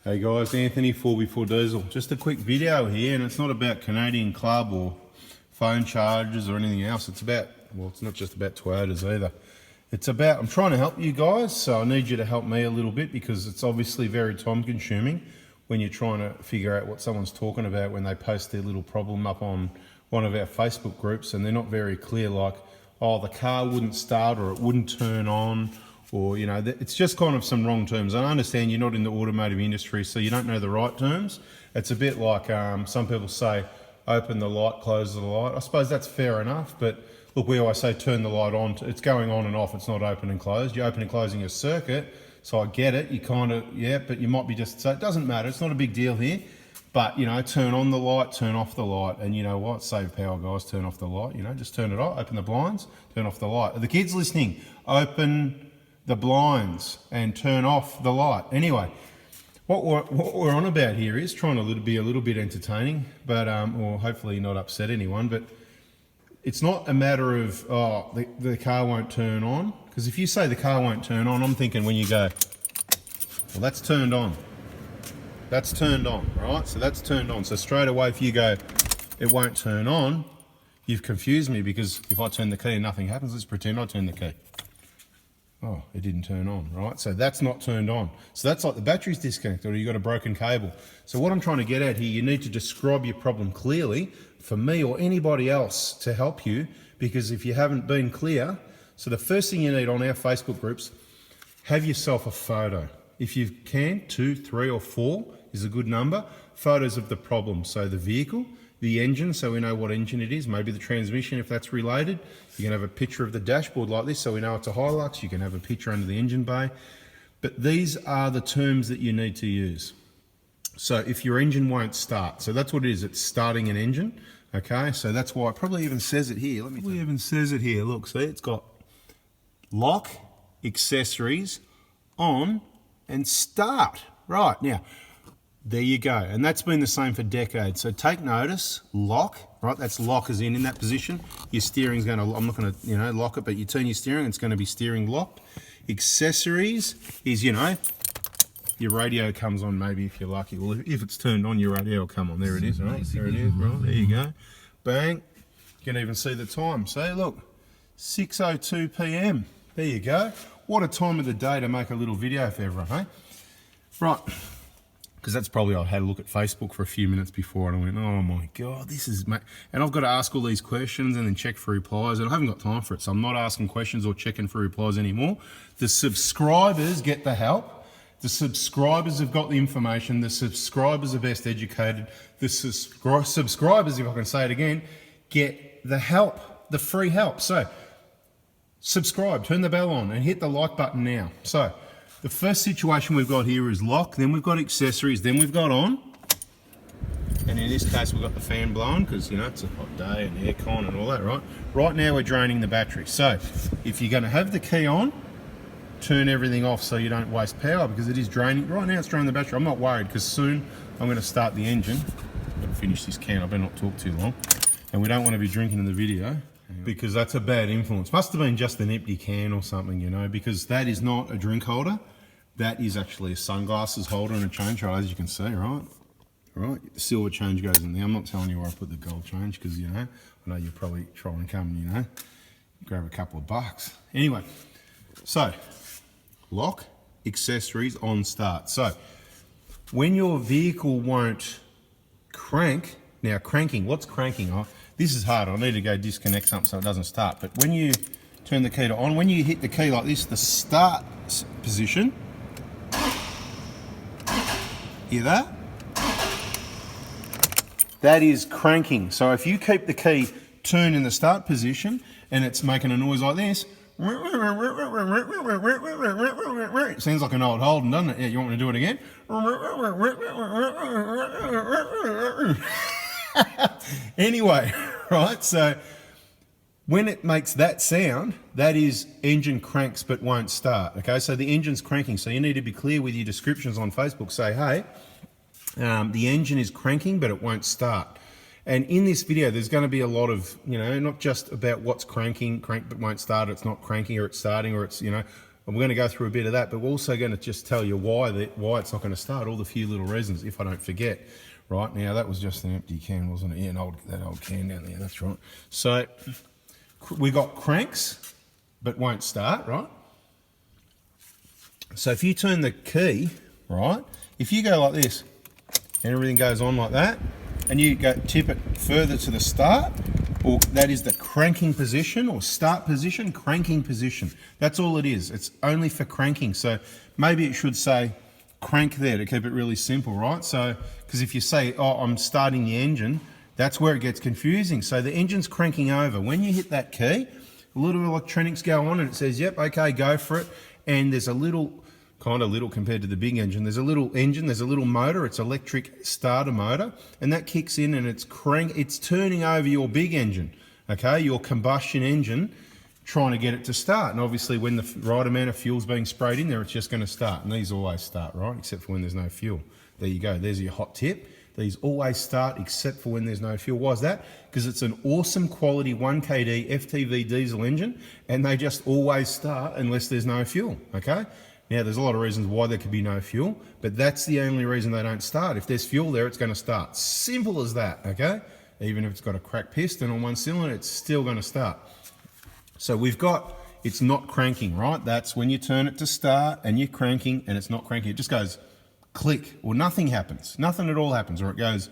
Hey guys, Anthony 4x4 Diesel. Just a quick video here, and it's not about Canadian Club or phone chargers or anything else. It's about, well, it's not just about Toyotas either. It's about, I'm trying to help you guys, so I need you to help me a little bit because it's obviously very time consuming when you're trying to figure out what someone's talking about when they post their little problem up on one of our Facebook groups and they're not very clear, like, oh, the car wouldn't start or it wouldn't turn on, or, you know, it's just kind of some wrong terms. I understand you're not in the automotive industry, so you don't know the right terms. It's a bit like some people say, open the light, close the light. I suppose that's fair enough, but look, we always say turn the light on. It's going on and off. It's not open and closed. You're open and closing a circuit, so I get it. You kind of, yeah, but you might be just, so it doesn't matter. It's not a big deal here. But, you know, turn on the light, turn off the light. And you know what? Save power, guys. Turn off the light. You know, just turn it off. Open the blinds, turn off the light. Are the kids listening? Open the blinds and turn off the light. Anyway, what we're on about here is trying to be a little bit entertaining, but or hopefully not upset anyone. But it's not a matter of, oh, the car won't turn on. Because if you say the car won't turn on, I'm thinking when you go, well, that's turned on. That's turned on, right? So that's turned on. So straight away, if you go, it won't turn on, you've confused me, because if I turn the key and nothing happens, let's pretend I turn the key. Oh, it didn't turn on, right? So that's not turned on. So that's like the battery's disconnected or you've got a broken cable. So what I'm trying to get at here, you need to describe your problem clearly for me or anybody else to help you, because if you haven't been clear, so the first thing you need on our Facebook groups, have yourself a photo. If you can, 2, 3 or 4 is a good number. Photos of the problem. So the vehicle, the engine, so we know what engine it is, maybe the transmission if that's related. You can have a picture of the dashboard like this so we know it's a Hilux. You can have a picture under the engine bay. But these are the terms that you need to use. So if your engine won't start, so that's what it is, it's starting an engine. Okay, so that's why it probably even says it here. Look, see, it's got lock, accessories, on, and start. Right, now, there you go. And that's been the same for decades. So take notice, lock, right? That's lock as in that position. Your steering's going to, I'm not going to, you know, lock it, but you turn your steering, it's going to be steering locked. Accessories is, you know, your radio comes on maybe if you're lucky. Well, if it's turned on, your radio will come on. There it is, right? There it is, right? There you go. Bang. You can even see the time. See, look, 6:02 p.m. There you go. What a time of the day to make a little video for everyone, hey? Right. Because that's probably, I had a look at Facebook for a few minutes before and I went, oh my God, this is, and I've got to ask all these questions and then check for replies, and I haven't got time for it, so I'm not asking questions or checking for replies anymore. The subscribers get the help. The subscribers have got the information. The subscribers are best educated. The subscribers, if I can say it again, get the help, the free help. So subscribe, turn the bell on and hit the like button now. So the first situation we've got here is lock, then we've got accessories, then we've got on. And in this case, we've got the fan blowing because, you know, it's a hot day and aircon and all that, right? Right now we're draining the battery. So if you're going to have the key on, turn everything off so you don't waste power, because it is draining. Right now it's draining the battery. I'm not worried because soon I'm going to start the engine. I've got to finish this can, I better not talk too long. And we don't want to be drinking in the video, because that's a bad influence. Must have been just an empty can or something, you know, because that is not a drink holder. That is actually a sunglasses holder and a change holder, as you can see, right? Right, the silver change goes in there. I'm not telling you where I put the gold change because, you know, I know you're probably trying to come, you know, grab a couple of bucks. Anyway, so lock, accessories, on, start. So when your vehicle won't crank, now cranking, what's cranking? Oh, this is hard. I need to go disconnect something so it doesn't start. But when you turn the key to on, when you hit the key like this, the start position, hear that? That is cranking. So if you keep the key turned in the start position and it's making a noise like this, it sounds like an old Holden, doesn't it? Yeah, you want me to do it again? Anyway, right, so when it makes that sound, that is engine cranks but won't start. Okay, so the engine's cranking. So you need to be clear with your descriptions on Facebook. Say, hey, the engine is cranking but it won't start. And in this video, there's going to be a lot of, you know, not just about what's cranking, crank but won't start, it's not cranking, or it's starting, or it's, you know, And we're going to go through a bit of that, but we're also going to just tell you why it's not going to start, all the few little reasons, if I don't forget. Right, now that was just an empty can, wasn't it? Yeah, that old can down there, that's right. So we got cranks, but won't start, right? So if you turn the key, right, if you go like this, and everything goes on like that, and you go tip it further to the start, or that is the cranking position, or start position, cranking position. That's all it is. It's only for cranking. So maybe it should say crank there to keep it really simple, right? So, because if you say, oh, I'm starting the engine, that's where it gets confusing. So the engine's cranking over. When you hit that key, a little electronics go on and it says, yep, okay, go for it. And there's a little, kind of little compared to the big engine, there's a little engine, there's a little motor, it's electric starter motor, and that kicks in and it's turning over your big engine, okay, your combustion engine, trying to get it to start. And obviously when the right amount of fuel's being sprayed in there, it's just going to start. And these always start, right, except for when there's no fuel. There you go, there's your hot tip. These always start except for when there's no fuel. Why is that? Because it's an awesome quality 1KD FTV diesel engine, and they just always start unless there's no fuel, okay? Now, there's a lot of reasons why there could be no fuel, but that's the only reason they don't start. If there's fuel there, it's going to start. Simple as that, okay? Even if it's got a cracked piston on one cylinder, it's still going to start. So we've got, it's not cranking, right? That's when you turn it to start and you're cranking and it's not cranking. It just goes click, or nothing happens. Nothing at all happens, or it goes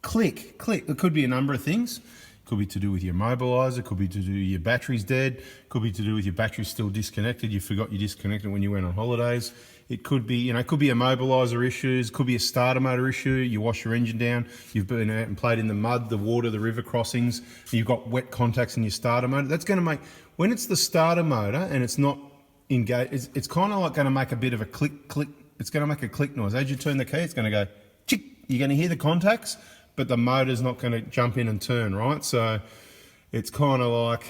click, click. It could be a number of things. Could be to do with your mobilizer, could be to do with your battery's dead, could be to do with your battery's still disconnected, you forgot you disconnected when you went on holidays. It could be, it could be a mobilizer issues, could be a starter motor issue, you wash your engine down, you've been out and played in the mud, the water, the river crossings, you've got wet contacts in your starter motor. That's going to make, when it's the starter motor and it's not engaged, it's kind of like going to make a bit of a click, click, it's going to make a click noise. As you turn the key, it's going to go, chick, you're going to hear the contacts, but the motor's not going to jump in and turn, right? So it's kind of like,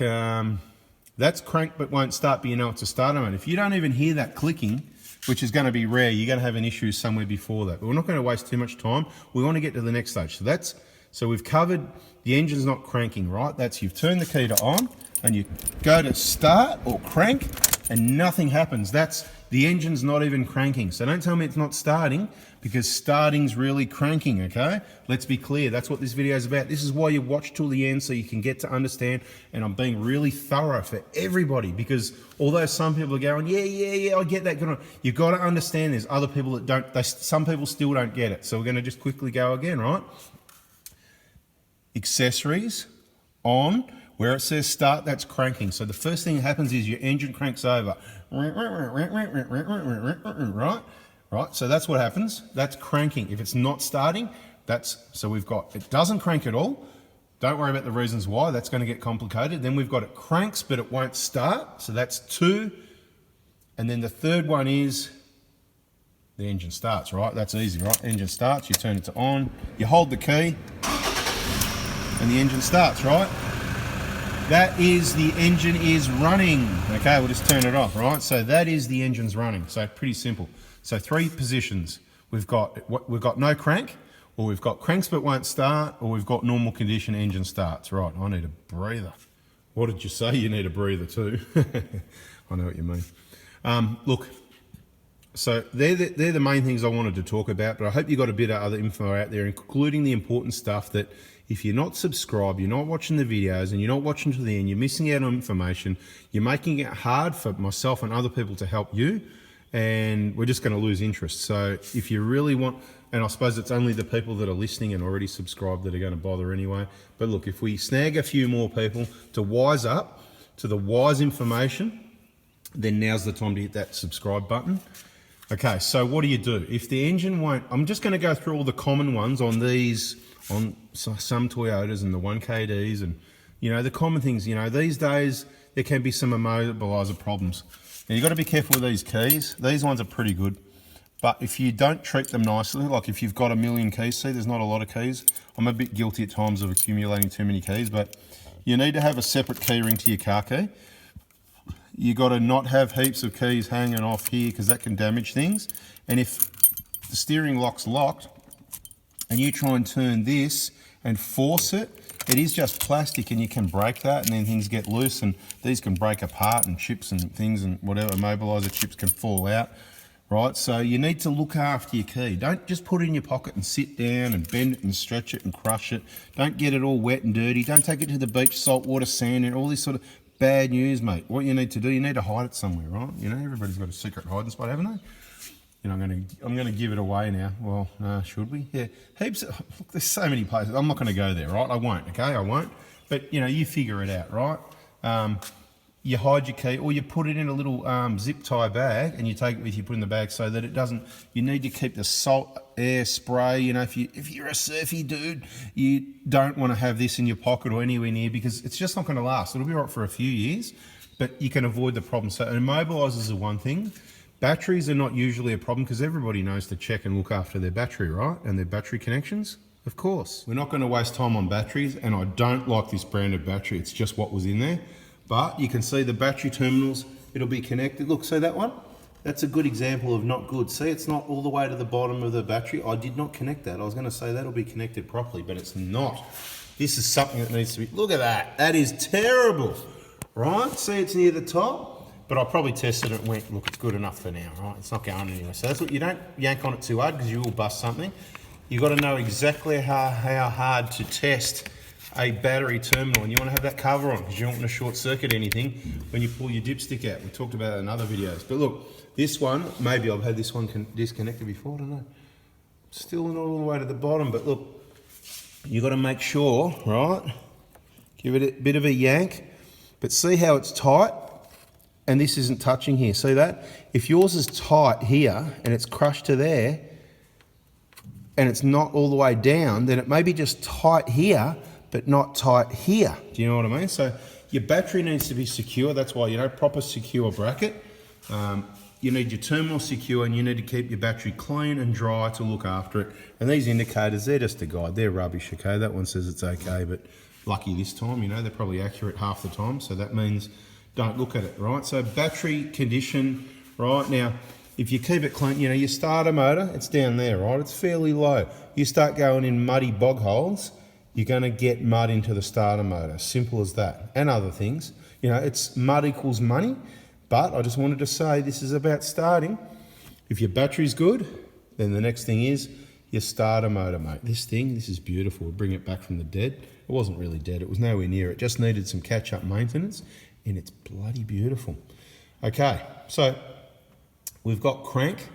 that's crank but won't start, but you know it's a starter motor. If you don't even hear that clicking, which is going to be rare, you're going to have an issue somewhere before that. But we're not going to waste too much time. We want to get to the next stage. So we've covered the engine's not cranking, right? That's you've turned the key to on and you go to start or crank and nothing happens. That's the engine's not even cranking. So don't tell me it's not starting, because starting's really cranking, okay? Let's be clear, that's what this video is about. This is why you watch till the end, so you can get to understand, and I'm being really thorough for everybody, because although some people are going, yeah, I get that, good on, you've got to understand there's other people that don't, some people still don't get it. So we're gonna just quickly go again, right? Accessories, on, where it says start, that's cranking. So the first thing that happens is your engine cranks over. Right? So that's what happens. That's cranking. If it's not starting, so we've got, it doesn't crank at all. Don't worry about the reasons why, that's going to get complicated. Then we've got it cranks, but it won't start. So that's 2. And then the third one is the engine starts, right? That's easy, right? Engine starts, you turn it to on, you hold the key, and the engine starts, right? That is, the engine is running. Okay, we'll just turn it off, right? So that is the engine's running. So pretty simple. So 3 positions. We've got no crank, or we've got cranks but won't start, or we've got normal condition engine starts. Right, I need a breather. What did you say? You need a breather too. I know what you mean. Look, so they're the main things I wanted to talk about, but I hope you got a bit of other info out there, including the important stuff that if you're not subscribed, you're not watching the videos, and you're not watching to the end, you're missing out on information, you're making it hard for myself and other people to help you, and we're just going to lose interest. So if you really want, and I suppose it's only the people that are listening and already subscribed that are going to bother anyway, but look, if we snag a few more people to wise up to the wise information, then now's the time to hit that subscribe button. Okay, so what do you do? If the engine won't, I'm just going to go through all the common ones on these, on some Toyotas and the 1KDs, and the common things. These days there can be some immobilizer problems. Now you've got to be careful with these keys. These ones are pretty good, but if you don't treat them nicely, like if you've got a million keys, see there's not a lot of keys. I'm a bit guilty at times of accumulating too many keys, but you need to have a separate key ring to your car key. You got to not have heaps of keys hanging off here, because that can damage things. And if the steering lock's locked and you try and turn this and force it, it is just plastic, and you can break that, and then things get loose, and these can break apart, and chips and things and whatever, immobiliser chips can fall out, right? So you need to look after your key. Don't just put it in your pocket and sit down and bend it and stretch it and crush it. Don't get it all wet and dirty. Don't take it to the beach, salt water, sand, and all this sort of bad news, mate. What you need to do, you need to hide it somewhere, right? You know, everybody's got a secret hiding spot, haven't they? You know, I'm gonna give it away now. Well, should we? Yeah, heaps. Look, there's so many places. I'm not gonna go there, right? I won't. Okay, I won't. But you know, you figure it out, right? You hide your key, or you put it in a little zip tie bag, and you take it with you, put it in the bag so that it doesn't. You need to keep the salt air spray. You know, if you're a surfy dude, you don't want to have this in your pocket or anywhere near, because it's just not going to last. It'll be right for a few years, but you can avoid the problem. So immobilisers are one thing. Batteries are not usually a problem, because everybody knows to check and look after their battery, right? And their battery connections, of course. We're not going to waste time on batteries, and I don't like this brand of battery. It's just what was in there. But you can see the battery terminals, it'll be connected. Look, see that one? That's a good example of not good. See, it's not all the way to the bottom of the battery. I did not connect that. I was going to say that'll be connected properly, but it's not. This is something that needs to be, look at that. That is terrible, right? See, it's near the top. But I probably tested it and went, look, it's good enough for now, right? It's not going anywhere. So that's what, you don't yank on it too hard, because you will bust something. You've got to know exactly how hard to test a battery terminal, and you want to have that cover on, because you don't want to short circuit anything when you pull your dipstick out. We talked about that in other videos. But look, this one, maybe I've had this one disconnected before, I don't know. Still not all the way to the bottom, but look, you've got to make sure, right? Give it a bit of a yank, but see how it's tight? And this isn't touching here. See that? If yours is tight here and it's crushed to there and it's not all the way down, then it may be just tight here, but not tight here. Do you know what I mean? So your battery needs to be secure. That's why, you know, proper secure bracket. You need your terminal secure, and you need to keep your battery clean and dry to look after it. And these indicators, they're just a guide. They're rubbish, okay? That one says it's okay, but lucky this time, you know, they're probably accurate half the time. So that means don't look at it, right? So battery condition, right? Now, if you keep it clean, you know, your starter motor, it's down there, right? It's fairly low. You start going in muddy bog holes, you're going to get mud into the starter motor. Simple as that. And other things. You know, it's mud equals money. But I just wanted to say this is about starting. If your battery's good, then the next thing is your starter motor, mate. This is beautiful. We'll bring it back from the dead. It wasn't really dead. It was nowhere near. It just needed some catch-up maintenance. And it's bloody beautiful. Okay, so we've got crank.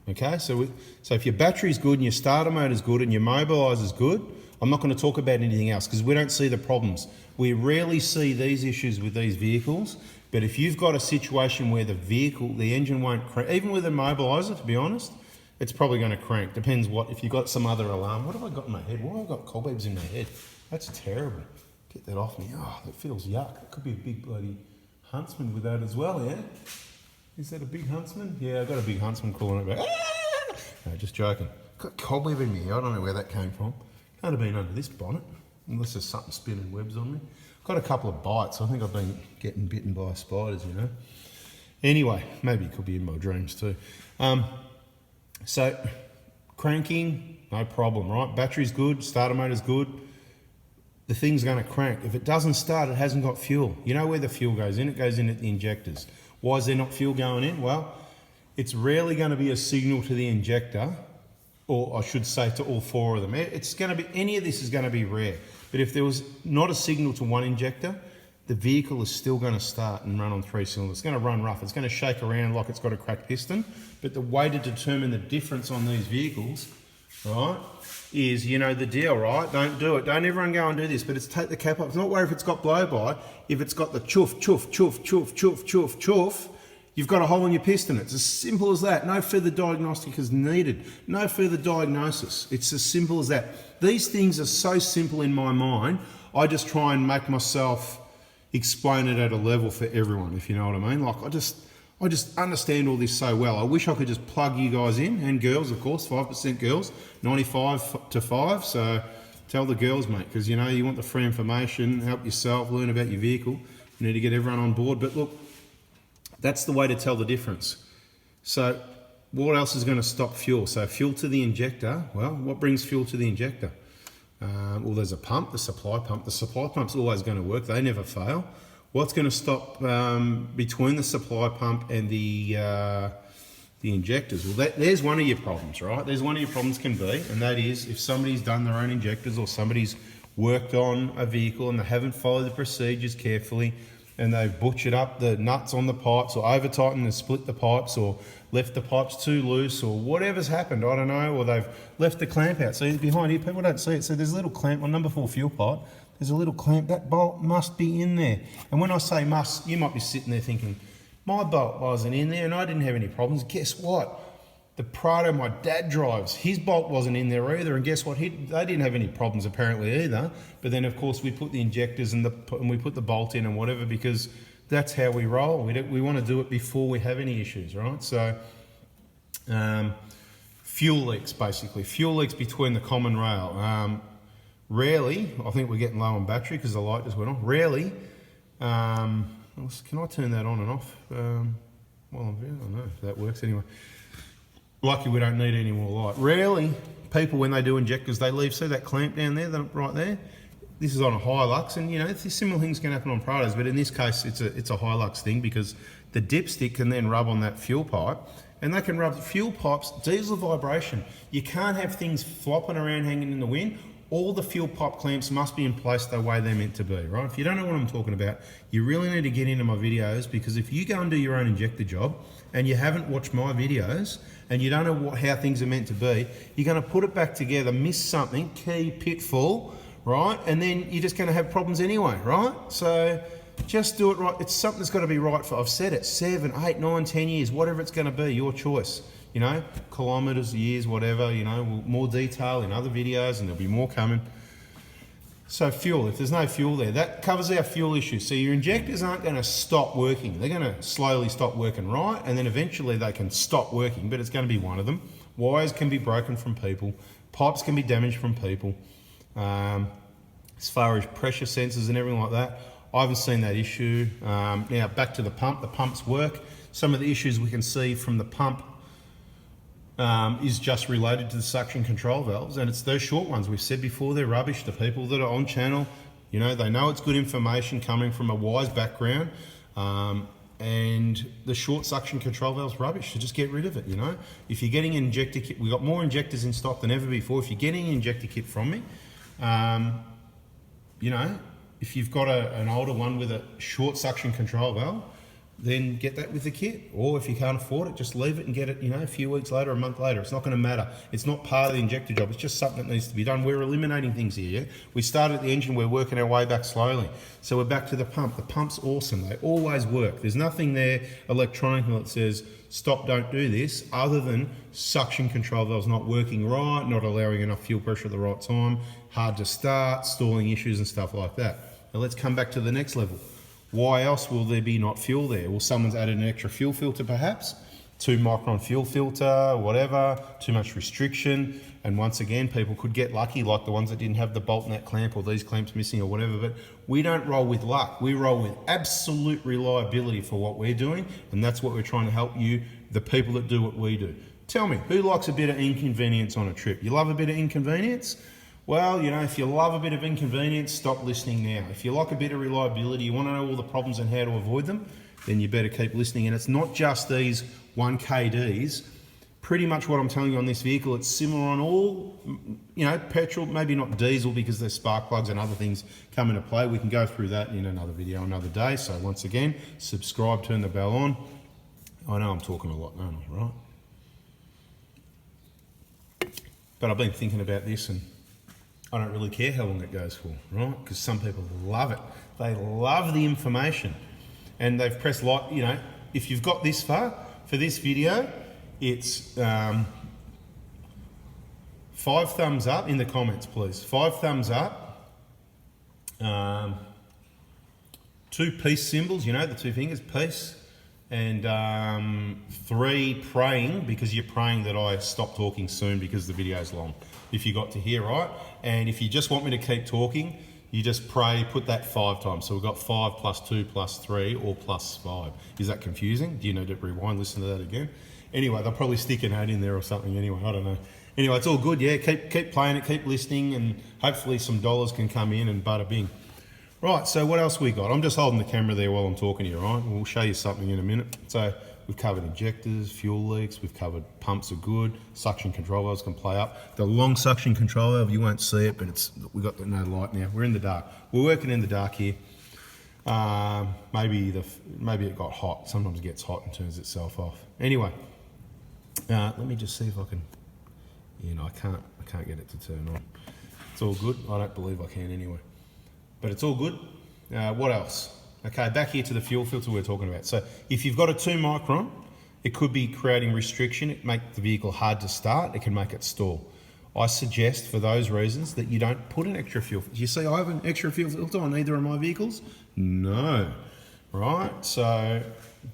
Okay, so if your battery's good and your starter motor's good and your mobiliser's good, I'm not going to talk about anything else, because we don't see the problems. We rarely see these issues with these vehicles, but if you've got a situation where the engine won't crank, even with a mobiliser, to be honest, it's probably going to crank. Depends if you've got some other alarm. What have I got in my head? Why have I got cobwebs in my head? That's terrible. Get that off me. Oh, that feels yuck. It could be a big bloody Huntsman with that as well, yeah? Is that a big Huntsman? Yeah, I've got a big Huntsman crawling over. Ah! No, just joking. Got cobweb in me. I don't know where that came from. Can't have been under this bonnet, unless there's something spinning webs on me. Got a couple of bites. I think I've been getting bitten by spiders, you know. Anyway, maybe it could be in my dreams too. So, cranking, no problem, right? Battery's good, starter motor's good. The thing's going to crank. If it doesn't start, it hasn't got fuel. You know where the fuel goes in? It goes in at the injectors. Why is there not fuel going in? Well, it's rarely going to be a signal to the injector, or I should say to all four of them. It's going to be, any of this is going to be rare. But if there was not a signal to one injector, the vehicle is still going to start and run on 3 cylinders. It's going to run rough. It's going to shake around like it's got a cracked piston. But the way to determine the difference on these vehicles, right, is, you know the deal, right? Don't do it. Don't everyone go and do this, but it's take the cap off. It's not worry if it's got blow-by. If it's got the chuff, chuff, chuff, chuff, chuff, chuff, chuff, you've got a hole in your piston. It's as simple as that. No further diagnostic is needed. No further diagnosis. It's as simple as that. These things are so simple in my mind, I just try and make myself explain it at a level for everyone, if you know what I mean. Like, I just understand all this so well. I wish I could just plug you guys in, and girls, of course, 5% girls, 95 to 5. So tell the girls, mate, because, you know, you want the free information, help yourself, learn about your vehicle. You need to get everyone on board. But look, that's the way to tell the difference. So what else is going to stop fuel? So fuel to the injector, well, what brings fuel to the injector? Well, there's a pump, the supply pump. The supply pump's always going to work. They never fail. What's going to stop between the supply pump and the injectors? Well, there's one of your problems, right? There's one of your problems can be, and that is if somebody's done their own injectors or somebody's worked on a vehicle and they haven't followed the procedures carefully and they've butchered up the nuts on the pipes or over-tightened and split the pipes or left the pipes too loose or whatever's happened, I don't know, or they've left the clamp out. See, behind here, people don't see it. So there's a little clamp on number 4 fuel pipe. There's a little clamp. That bolt must be in there. And when I say must, you might be sitting there thinking, my bolt wasn't in there and I didn't have any problems. Guess what? The Prado my dad drives, his bolt wasn't in there either, and guess what? They didn't have any problems apparently either. But then, of course, we put the injectors and we put the bolt in and whatever because that's how we roll. We want to do it before we have any issues, right? So, fuel leaks basically. Fuel leaks between the common rail. Rarely, I think we're getting low on battery because the light just went off. Rarely, can I turn that on and off? Well, I don't know if that works anyway. Lucky we don't need any more light. Rarely, people when they do injectors, they leave, see that clamp down there, right there? This is on a Hilux, and you know, similar things can happen on Prados, but in this case, it's a Hilux thing because the dipstick can then rub on that fuel pipe, and they can rub fuel pipes, diesel vibration. You can't have things flopping around hanging in the wind. All the fuel pipe clamps must be in place the way they're meant to be, right? If you don't know what I'm talking about, you really need to get into my videos because if you go and do your own injector job and you haven't watched my videos and you don't know how things are meant to be, you're going to put it back together, miss something, key pitfall, right? And then you're just going to have problems anyway, right? So just do it right. It's something that's got to be right for, I've said it, 7, 8, 9, 10 years, whatever it's going to be, your choice. You know, kilometres, years, whatever, you know, more detail in other videos and there'll be more coming. So fuel, if there's no fuel there, that covers our fuel issue. So your injectors aren't going to stop working. They're going to slowly stop working, right? And then eventually they can stop working, but it's going to be one of them. Wires can be broken from people. Pipes can be damaged from people. As far as pressure sensors and everything like that, I haven't seen that issue. Now back to the pump. The pumps work. Some of the issues we can see from the pump is just related to the suction control valves, and it's those short ones. We've said before, they're rubbish. The people that are on channel, you know, they know it's good information coming from a wise background, and the short suction control valve's rubbish, so just get rid of it, you know. If you're getting an injector kit, we've got more injectors in stock than ever before. If you're getting an injector kit from me, you know, if you've got an older one with a short suction control valve, then get that with the kit. Or if you can't afford it, just leave it and get it, you know, a few weeks later, a month later. It's not going to matter. It's not part of the injector job. It's just something that needs to be done. We're eliminating things here, yeah? We started at the engine, we're working our way back slowly. So we're back to the pump. The pump's awesome. They always work. There's nothing there electronically that says, stop, don't do this, other than suction control valves not working right, not allowing enough fuel pressure at the right time, hard to start, stalling issues and stuff like that. Now let's come back to the next level. Why else will there be not fuel there? Well, someone's added an extra fuel filter perhaps, 2 micron fuel filter, whatever, too much restriction. And once again, people could get lucky, like the ones that didn't have the bolt nut clamp or these clamps missing or whatever, but we don't roll with luck. We roll with absolute reliability for what we're doing, and that's what we're trying to help you, the people that do what we do. Tell me, who likes a bit of inconvenience on a trip? You love a bit of inconvenience? Well, you know, if you love a bit of inconvenience, stop listening now. If you like a bit of reliability, you want to know all the problems and how to avoid them, then you better keep listening. And it's not just these 1KDs. Pretty much what I'm telling you on this vehicle, it's similar on all, you know, petrol, maybe not diesel because there's spark plugs and other things come into play. We can go through that in another video another day. So once again, subscribe, turn the bell on. I know I'm talking a lot, don't I, right? But I've been thinking about this and I don't really care how long it goes for, right? Because some people love it. They love the information. And they've pressed like, you know, if you've got this far for this video, it's 5 thumbs up in the comments, please. 5 thumbs up. 2 peace symbols, you know, the 2 fingers, peace. And 3 praying, because you're praying that I stop talking soon because the video's long. If you got to here, right? And if you just want me to keep talking, you just pray, put that 5 times. So we've got 5 plus 2 plus 3 or plus 5. Is that confusing? Do you need to rewind, listen to that again? Anyway, they'll probably stick an 8 in there or something anyway, I don't know. Anyway, it's all good, yeah. Keep playing it, keep listening, and hopefully some dollars can come in and bada bing. Right, so what else we got? I'm just holding the camera there while I'm talking to you, right? We'll show you something in a minute. So we've covered injectors, fuel leaks, we've covered pumps are good, suction control valves can play up. The long suction control valve, you won't see it, but we've got no light now. We're in the dark. We're working in the dark here. Maybe it got hot. Sometimes it gets hot and turns itself off. Anyway, let me just see if I can. I can't get it to turn on. It's all good. I don't believe I can anyway. But it's all good. What else? Okay, back here to the fuel filter we're talking about. So if you've got a 2 micron, it could be creating restriction. It make the vehicle hard to start. It can make it stall. I suggest for those reasons that you don't put an extra fuel filter. You see I have an extra fuel filter on either of my vehicles? No. Right, so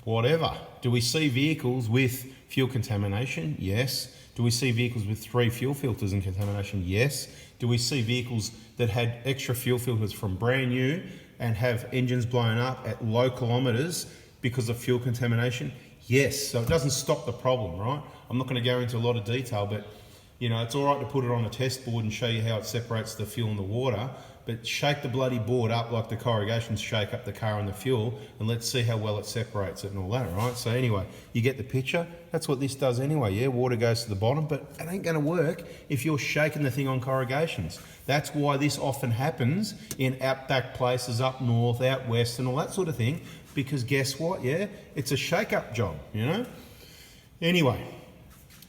whatever. Do we see vehicles with fuel contamination? Yes. Do we see vehicles with 3 fuel filters and contamination? Yes. Do we see vehicles that had extra fuel filters from brand new and have engines blown up at low kilometres because of fuel contamination? Yes. So it doesn't stop the problem, right? I'm not going to go into a lot of detail, but it's all right to put it on a test board and show you how it separates the fuel and the water, but shake the bloody board up like the corrugations shake up the car and the fuel, and let's see how well it separates it and all that, right? So anyway, you get the picture. That's what this does anyway, yeah? Water goes to the bottom, but it ain't going to work if you're shaking the thing on corrugations. That's why this often happens in outback places up north, out west, and all that sort of thing, because guess what, yeah? It's a shake-up job, Anyway,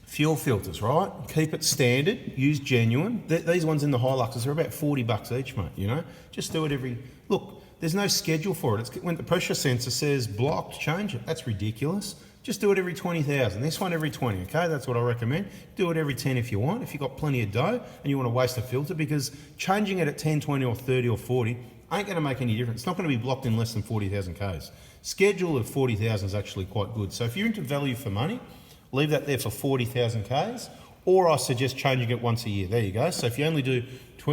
fuel filters, right? Keep it standard, use genuine. These ones in the Hiluxes are about $40 each, mate, Just do it look, there's no schedule for it. When the pressure sensor says blocked, change it. That's ridiculous. Just do it every 20,000. This one every 20, okay? That's what I recommend. Do it every 10 if you want, if you've got plenty of dough and you want to waste a filter, because changing it at 10, 20 or 30 or 40 ain't going to make any difference. It's not going to be blocked in less than 40,000 Ks. Schedule of 40,000 is actually quite good. So if you're into value for money, leave that there for 40,000 Ks, or I suggest changing it once a year. There you go. So if you only do,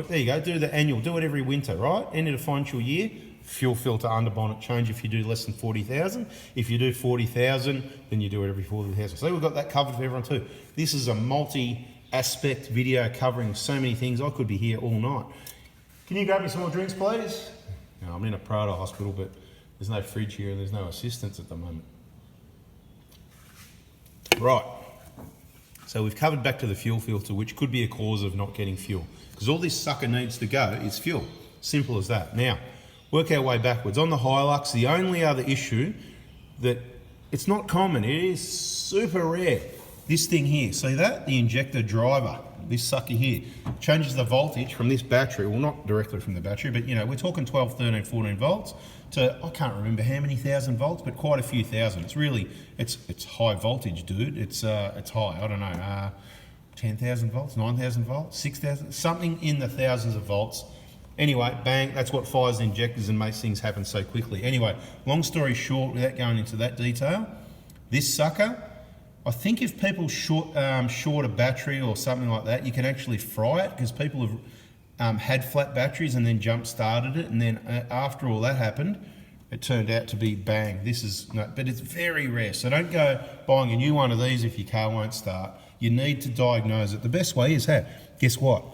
there you go, do the annual, do it every winter, right? End of the financial year, fuel filter under bonnet change if you do less than 40,000. If you do 40,000, then you do it every 40,000. So we've got that covered for everyone too. This is a multi-aspect video covering so many things. I could be here all night. Can you grab me some more drinks, please? No, I'm in a Prado hospital, but there's no fridge here and there's no assistance at the moment. Right, so we've covered back to the fuel filter, which could be a cause of not getting fuel, because all this sucker needs to go is fuel. Simple as that. Now, work our way backwards. On the Hilux, the only other issue that it's not common, it is super rare. This thing here, see that? The injector driver, this sucker here, changes the voltage from this battery, well not directly from the battery, but we're talking 12, 13, 14 volts to, I can't remember how many thousand volts, but quite a few thousand. It's really, it's high voltage, dude. It's high, I don't know, 10,000 volts, 9,000 volts, 6,000, something in the thousands of volts. Anyway, bang, that's what fires the injectors and makes things happen so quickly. Anyway, long story short, without going into that detail, this sucker, I think if people short a battery or something like that, you can actually fry it, because people have had flat batteries and then jump started it, and then after all that happened, it turned out to be bang. But it's very rare. So don't go buying a new one of these if your car won't start. You need to diagnose it. The best way is, guess what?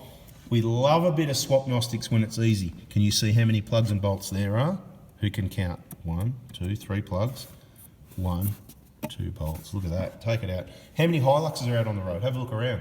We love a bit of swapnostics when it's easy. Can you see how many plugs and bolts there are? Who can count? 1, 2, 3 plugs. 1, 2 bolts. Look at that. Take it out. How many Hiluxes are out on the road? Have a look around.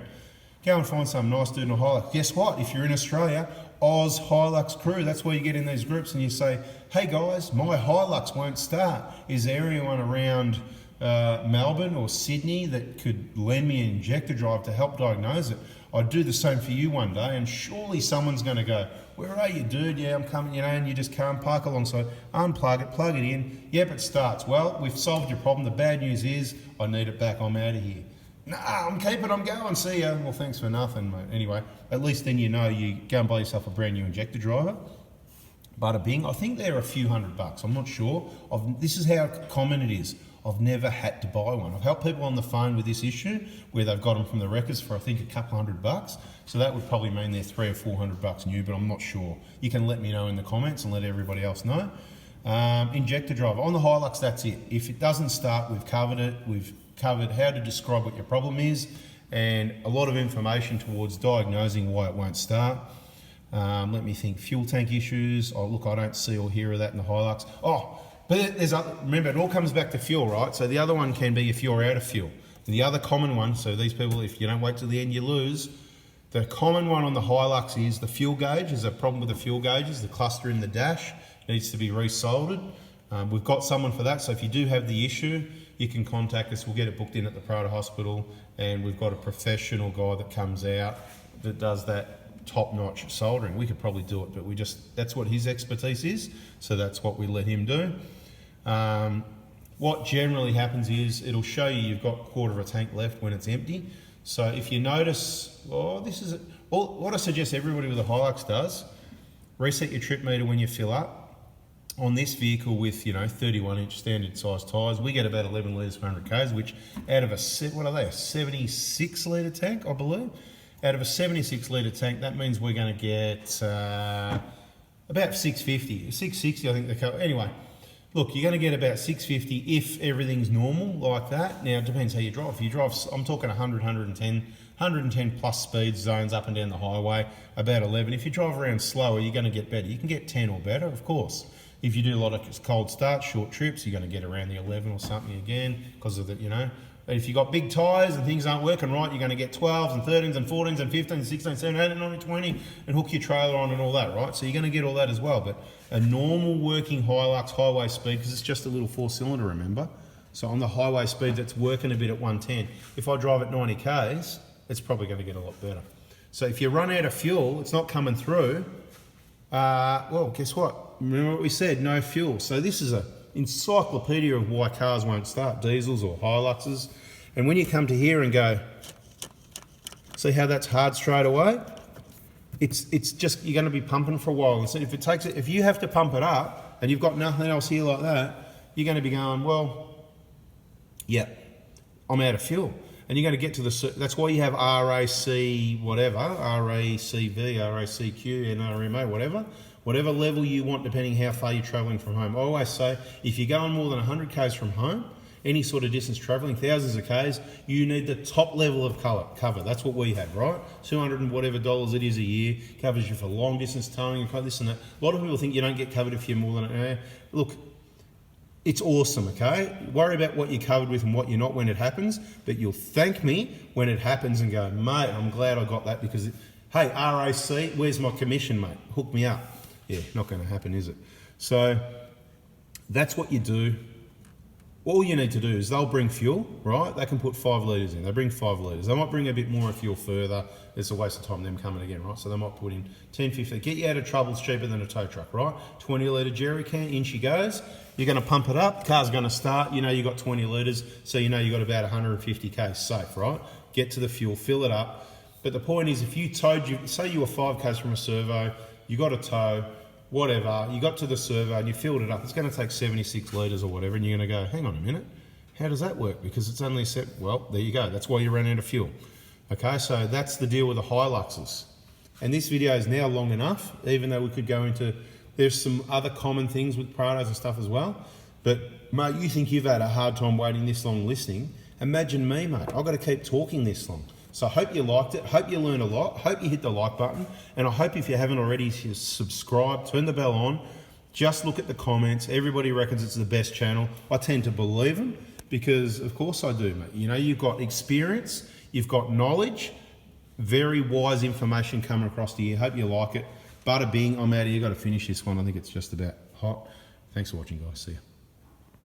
Go and find some nice dude in a Hilux. Guess what? If you're in Australia, Oz Hilux Crew, that's where you get in these groups and you say, hey guys, my Hilux won't start. Is there anyone around Melbourne or Sydney that could lend me an injector drive to help diagnose it? I'd do the same for you one day, and surely someone's going to go, where are you, dude? Yeah, I'm coming, and you just can't park alongside. Unplug it, plug it in. Yep, it starts. Well, we've solved your problem. The bad news is I need it back. I'm out of here. Nah, I'm keeping, I'm going. See ya. Well, thanks for nothing, mate. Anyway, at least then you go and buy yourself a brand new injector driver. Bada bing. I think they're a few $100. I'm not sure. This is how common it is. I've never had to buy one. I've helped people on the phone with this issue where they've got them from the wreckers for I think a couple $100. So that would probably mean they're $300 or $400 new, but I'm not sure. You can let me know in the comments and let everybody else know. Injector driver. On the Hilux, that's it. If it doesn't start, we've covered it. We've covered how to describe what your problem is. and a lot of information towards diagnosing why it won't start. Let me think, fuel tank issues. Oh, look, I don't see or hear of that in the Hilux. Oh, but remember, it all comes back to fuel, right? So the other one can be if you're out of fuel. And the other common one, so these people, if you don't wait till the end, you lose. The common one on the Hilux is the fuel gauge. There's a problem with the fuel gauges. The cluster in the dash needs to be resoldered. We've got someone for that, so if you do have the issue, you can contact us. We'll get it booked in at the Prada Hospital, and we've got a professional guy that comes out that does that top-notch soldering. We could probably do it, but that's what his expertise is, so that's what we let him do. What generally happens is it'll show you've got a quarter of a tank left when it's empty. So if you notice, what I suggest everybody with a Hilux does, reset your trip meter when you fill up. On this vehicle with 31-inch standard size tyres, we get about 11 litres per 100 k's, which out of a 76 litre tank, I believe. Out of a 76 litre tank, that means we're going to get about 650, 660, I think they cover. Anyway, look, you're going to get about 650 if everything's normal like that. Now, it depends how you drive. If you drive, I'm talking 100, 110 plus speed zones up and down the highway, about 11. If you drive around slower, you're going to get better. You can get 10 or better, of course. If you do a lot of cold starts, short trips, you're going to get around the 11 or something again because of the, But if you've got big tyres and things aren't working right, you're going to get 12s and 13s and 14s and 15s and 16s, 17, 18, 19, 20 and hook your trailer on and all that, right? So you're going to get all that as well. But a normal working Hilux highway speed, because it's just a little 4-cylinder, remember? So on the highway speed, that's working a bit at 110. If I drive at 90 Ks, it's probably going to get a lot better. So if you run out of fuel, it's not coming through, well, guess what? Remember what we said, no fuel. So this is an encyclopedia of why cars won't start, diesels or Hiluxes. And when you come to here and go, see how that's hard straight away? It's just, you're going to be pumping for a while. And so if you have to pump it up and you've got nothing else here like that, you're going to be going, well, yeah, I'm out of fuel. And you're going to get to that's why you have RAC whatever, RACV, RACQ, NRMA, whatever level you want depending how far you're travelling from home. I always say, if you're going more than 100 Ks from home, any sort of distance travelling, thousands of Ks, you need the top level of cover. That's what we have, right? 200 and whatever dollars it is a year, covers you for long distance towing and this and that. A lot of people think you don't get covered if you're more than, look, it's awesome, okay? Worry about what you're covered with and what you're not when it happens, but you'll thank me when it happens and go, mate, I'm glad I got that because, hey, RAC, where's my commission, mate? Hook me up. Yeah, not going to happen, is it? So that's what you do. All you need to do is they'll bring fuel, right? They can put 5 litres in. They bring 5 litres. They might bring a bit more of fuel further. It's a waste of time them coming again, right? So they might put in 10, 15. Get you out of trouble. It's cheaper than a tow truck, right? 20 litre jerry can, in she goes. You're going to pump it up. Car's going to start. You know you've got 20 litres, so you know you've got about 150 Ks safe, right? Get to the fuel, fill it up. But the point is, if you towed, say you were 5 Ks from a servo, you got a tow, whatever, you got to the servo and you filled it up, it's going to take 76 litres or whatever, and you're going to go, hang on a minute, how does that work? Because it's only well, there you go, that's why you ran out of fuel. Okay, so that's the deal with the Hiluxes. And this video is now long enough, even though we could go into, there's some other common things with Prados and stuff as well, but mate, you think you've had a hard time waiting this long listening, imagine me, mate, I've got to keep talking this long. So I hope you liked it, hope you learned a lot, hope you hit the like button, and I hope if you haven't already, you subscribe, turn the bell on, just look at the comments. Everybody reckons it's the best channel. I tend to believe them because of course I do, mate. You know, you've got experience, you've got knowledge, very wise information coming across to you. Hope you like it. Bada bing, I'm out of here, got to finish this one. I think it's just about hot. Thanks for watching, guys. See ya.